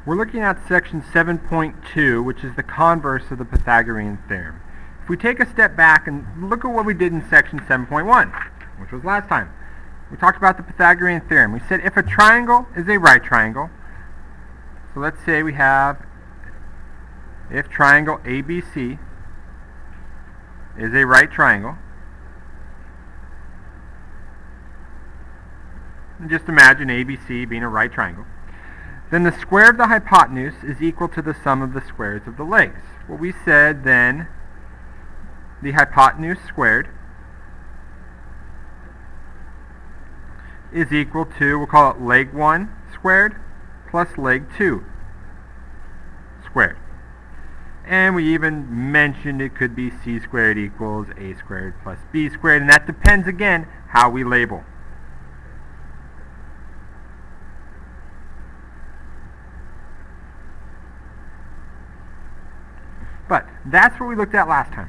We're looking at section 7.2, which is the converse of the Pythagorean theorem. If we take a step back and look at what we did in section 7.1, which was last time, we talked about the Pythagorean theorem. We said if a triangle is a right triangle, so let's say we have if triangle ABC is a right triangle, and just imagine ABC being a right triangle, then the square of the hypotenuse is equal to the sum of the squares of the legs. Well, we said then the hypotenuse squared is equal to, we'll call it leg 1 squared plus leg 2 squared. And we even mentioned it could be c squared equals a squared plus b squared, and that depends again how we label. But that's what we looked at last time.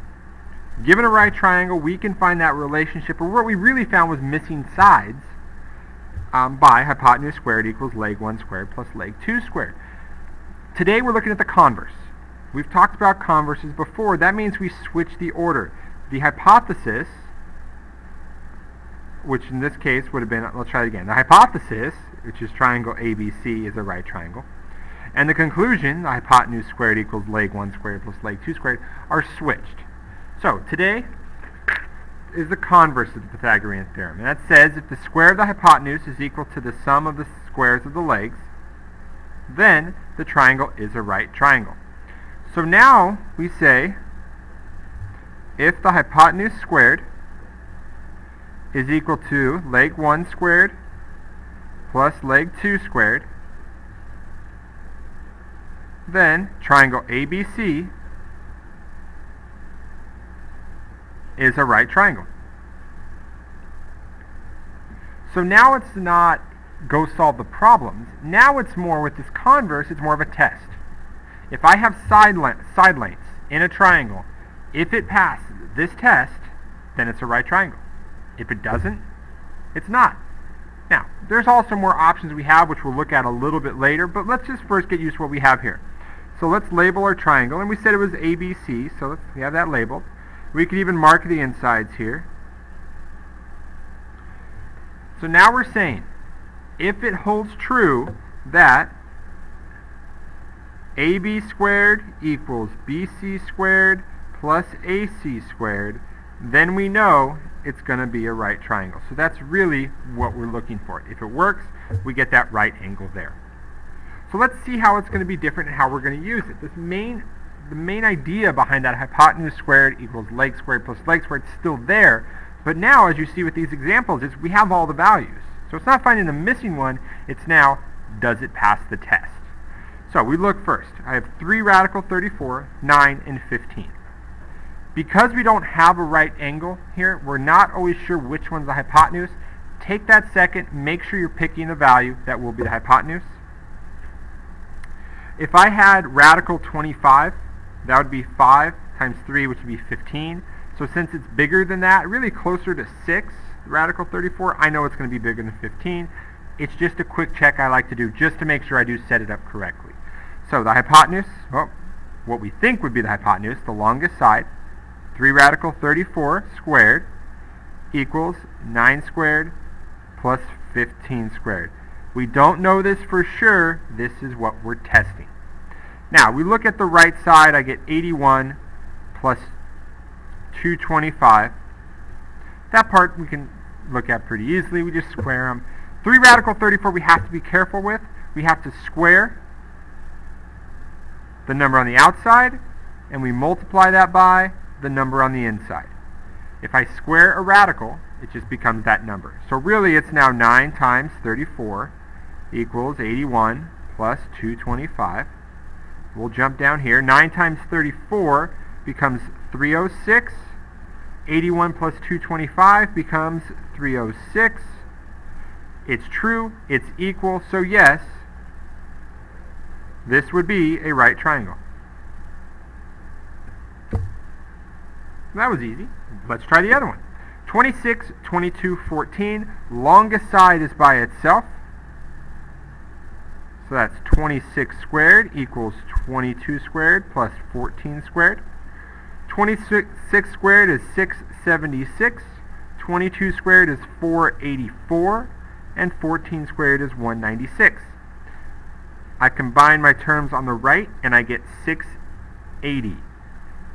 Given a right triangle, we can find that relationship, or what we really found was missing sides by hypotenuse squared equals leg 1 squared plus leg 2 squared. Today we're looking at the converse. We've talked about converses before. That means we switch the order. The hypothesis, which in this case would have been, let's try it again. The hypothesis, which is triangle ABC, is a right triangle. And the conclusion, the hypotenuse squared equals leg 1 squared plus leg 2 squared, are switched. So today is the converse of the Pythagorean theorem. And that says if the square of the hypotenuse is equal to the sum of the squares of the legs, then the triangle is a right triangle. So now we say if the hypotenuse squared is equal to leg 1 squared plus leg 2 squared, then triangle ABC is a right triangle. So now it's not go solve the problems. Now it's more, with this converse, it's more of a test. If I have side lengths in a triangle, if it passes this test, then it's a right triangle. If it doesn't, it's not. Now, there's also more options we have, which we'll look at a little bit later, but let's just first get used to what we have here. So let's label our triangle, and we said it was ABC, so we have that labeled. We could even mark the insides here. So now we're saying, if it holds true that AB squared equals BC squared plus AC squared, then we know it's going to be a right triangle. So that's really what we're looking for. If it works, we get that right angle there. So let's see how it's going to be different and how we're going to use it. The main idea behind that hypotenuse squared equals leg squared plus leg squared is still there, but now, as you see with these examples, is we have all the values. So it's not finding the missing one, it's now, does it pass the test? So we look first. I have 3 radical 34, 9, and 15. Because we don't have a right angle here, we're not always sure which one's the hypotenuse. Take that second, make sure you're picking the value that will be the hypotenuse. If I had radical 25, that would be 5 times 3, which would be 15. So since it's bigger than that, really closer to 6, radical 34, I know it's going to be bigger than 15. It's just a quick check I like to do just to make sure I do set it up correctly. So the hypotenuse, well, what we think would be the hypotenuse, the longest side, 3 radical 34 squared equals 9 squared plus 15 squared. We don't know this for sure. This is what we're testing. Now, we look at the right side. I get 81 plus 225. That part we can look at pretty easily. We just square them. 3 radical 34 we have to be careful with. We have to square the number on the outside, and we multiply that by the number on the inside. If I square a radical, it just becomes that number. So really it's now 9 times 34 equals 81 plus 225. We'll jump down here. 9 times 34 becomes 306. 81 plus 225 becomes 306. It's true, it's equal, so yes, this would be a right triangle. That was easy. Let's try the other one. 26, 22, 14. Longest side is by itself. So that's 26 squared equals 22 squared plus 14 squared. 26 squared is 676. 22 squared is 484. And 14 squared is 196. I combine my terms on the right and I get 680.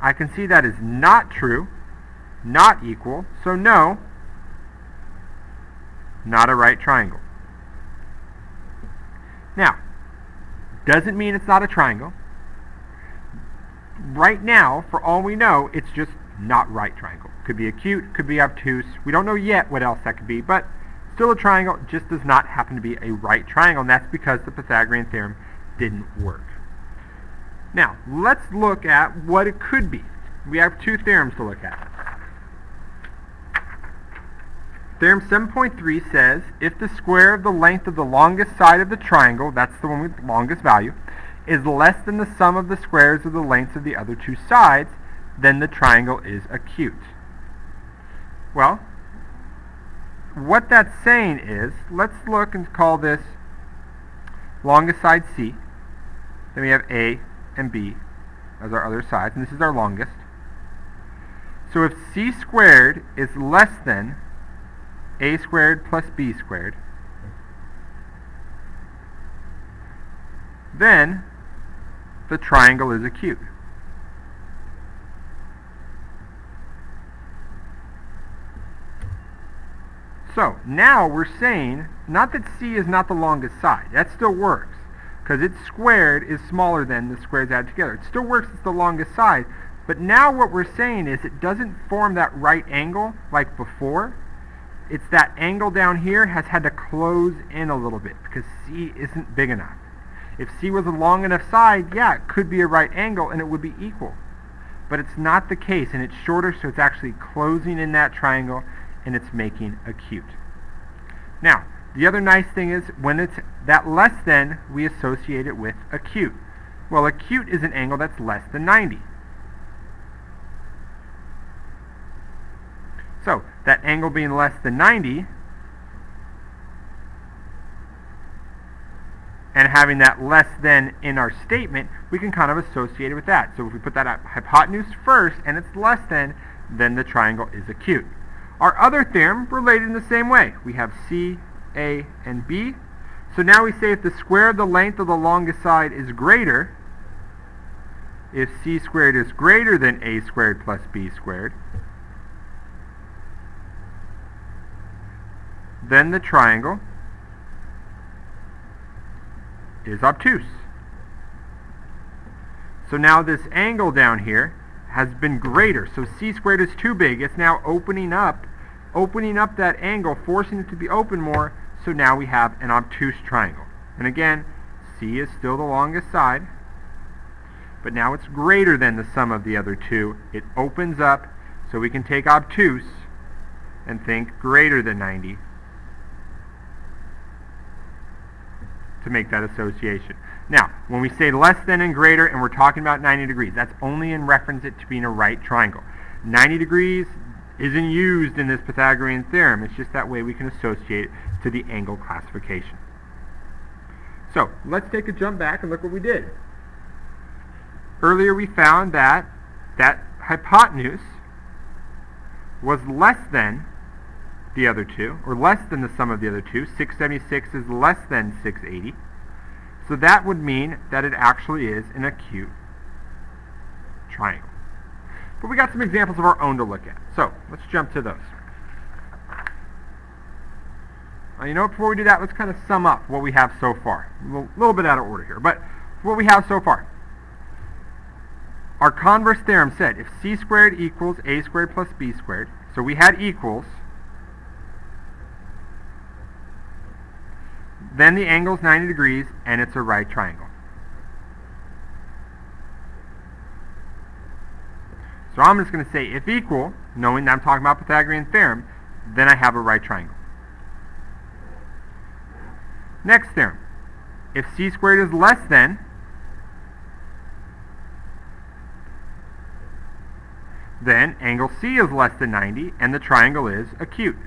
I can see that is not true, not equal, so no, not a right triangle. Now, doesn't mean it's not a triangle. Right now, for all we know, it's just not right triangle. Could be acute, could be obtuse. We don't know yet what else that could be, but still a triangle, just does not happen to be a right triangle, and that's because the Pythagorean theorem didn't work. Now, let's look at what it could be. We have two theorems to look at. Theorem 7.3 says, if the square of the length of the longest side of the triangle, that's the one with the longest value, is less than the sum of the squares of the lengths of the other two sides, then the triangle is acute. Well, what that's saying is, let's look and call this longest side C. Then we have A and B as our other sides, and this is our longest. So if C squared is less than A squared plus B squared, then the triangle is acute. So now we're saying, not that C is not the longest side. That still works, because its squared is smaller than the squares added together. It still works as the longest side, but now what we're saying is it doesn't form that right angle like before. It's that angle down here has had to close in a little bit because C isn't big enough. If C was a long enough side, yeah, it could be a right angle and it would be equal. But it's not the case, and it's shorter, so it's actually closing in that triangle and it's making acute. Now, the other nice thing is when it's that less than, we associate it with acute. Well, acute is an angle that's less than 90. So, that angle being less than 90 and having that less than in our statement, we can kind of associate it with that. So if we put that hypotenuse first and it's less than, then the triangle is acute. Our other theorem related in the same way. We have C, A, and B. So now we say if the square of the length of the longest side is greater, if C squared is greater than A squared plus B squared, then the triangle is obtuse. So now this angle down here has been greater. So C squared is too big. It's now opening up that angle, forcing it to be open more. So now we have an obtuse triangle. And again, C is still the longest side, but now it's greater than the sum of the other two. It opens up, so we can take obtuse and think greater than 90 to make that association. Now, when we say less than and greater and we're talking about 90 degrees, that's only in reference it to being a right triangle. 90 degrees isn't used in this Pythagorean theorem. It's just that way we can associate it to the angle classification. So, let's take a jump back and look what we did. Earlier we found that hypotenuse was less than the other two, or less than the sum of the other two. 676 is less than 680. So that would mean that it actually is an acute triangle. But we got some examples of our own to look at. So let's jump to those. Before we do that, let's kind of sum up what we have so far. A little bit out of order here, but what we have so far. Our converse theorem said if C squared equals A squared plus B squared, so we had equals, then the angle is 90 degrees and it's a right triangle. So I'm just going to say if equal, knowing that I'm talking about Pythagorean theorem, then I have a right triangle. Next theorem. If C squared is less than, then angle C is less than 90 and the triangle is acute.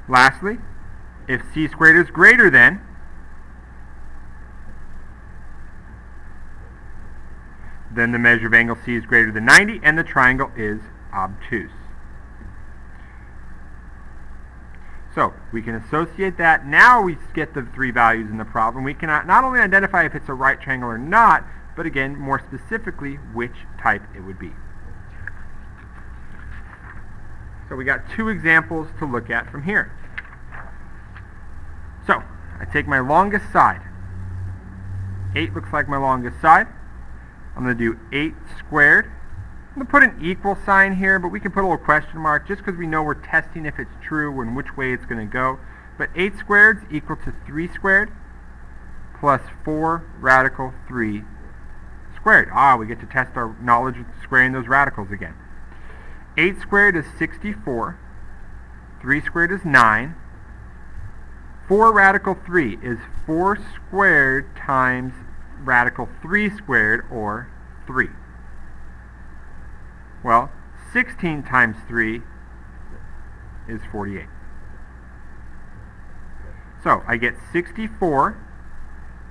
Lastly, If c squared is greater than, then the measure of angle C is greater than 90 and the triangle is obtuse. So we can associate that. Now we get the three values in the problem. We can not only identify if it's a right triangle or not, but again, more specifically, which type it would be. So we got two examples to look at from here. So I take my longest side. 8 looks like my longest side. I'm going to do 8 squared. I'm going to put an equal sign here, but we can put a little question mark just because we know we're testing if it's true and which way it's going to go. But 8 squared is equal to 3 squared plus 4 radical 3 squared. We get to test our knowledge of squaring those radicals again. 8 squared is 64. 3 squared is 9. 4 radical 3 is 4 squared times radical 3 squared, or 3. Well, 16 times 3 is 48. So I get 64,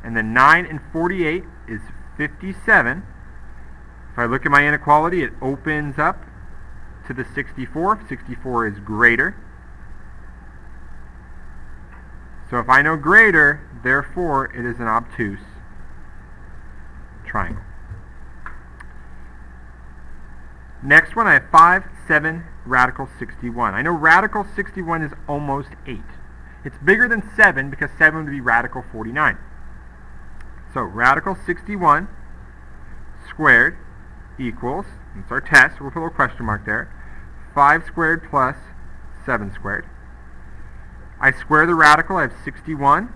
and then 9 and 48 is 57. If I look at my inequality, it opens up to the 64. 64 is greater. So if I know greater, therefore it is an obtuse triangle. Next one, I have 5, 7, radical 61. I know radical 61 is almost 8. It's bigger than 7 because 7 would be radical 49. So radical 61 squared equals, it's our test, so we'll put a little question mark there, 5 squared plus 7 squared. I square the radical, I have 61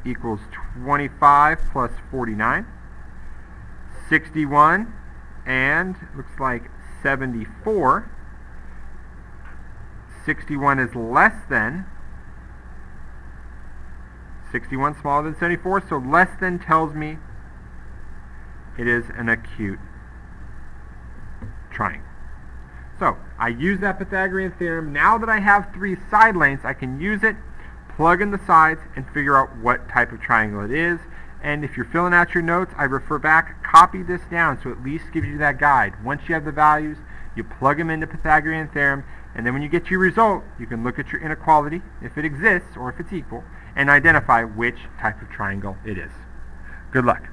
equals 25 plus 49. 61 and looks like 74. 61 is less than 61, smaller than 74, so less than tells me it is an acute triangle. So I use that Pythagorean theorem. Now that I have 3 side lengths, I can use it, plug in the sides, and figure out what type of triangle it is. And if you're filling out your notes, I refer back, copy this down so it at least gives you that guide. Once you have the values, you plug them into Pythagorean theorem, and then when you get your result, you can look at your inequality, if it exists or if it's equal, and identify which type of triangle it is. Good luck.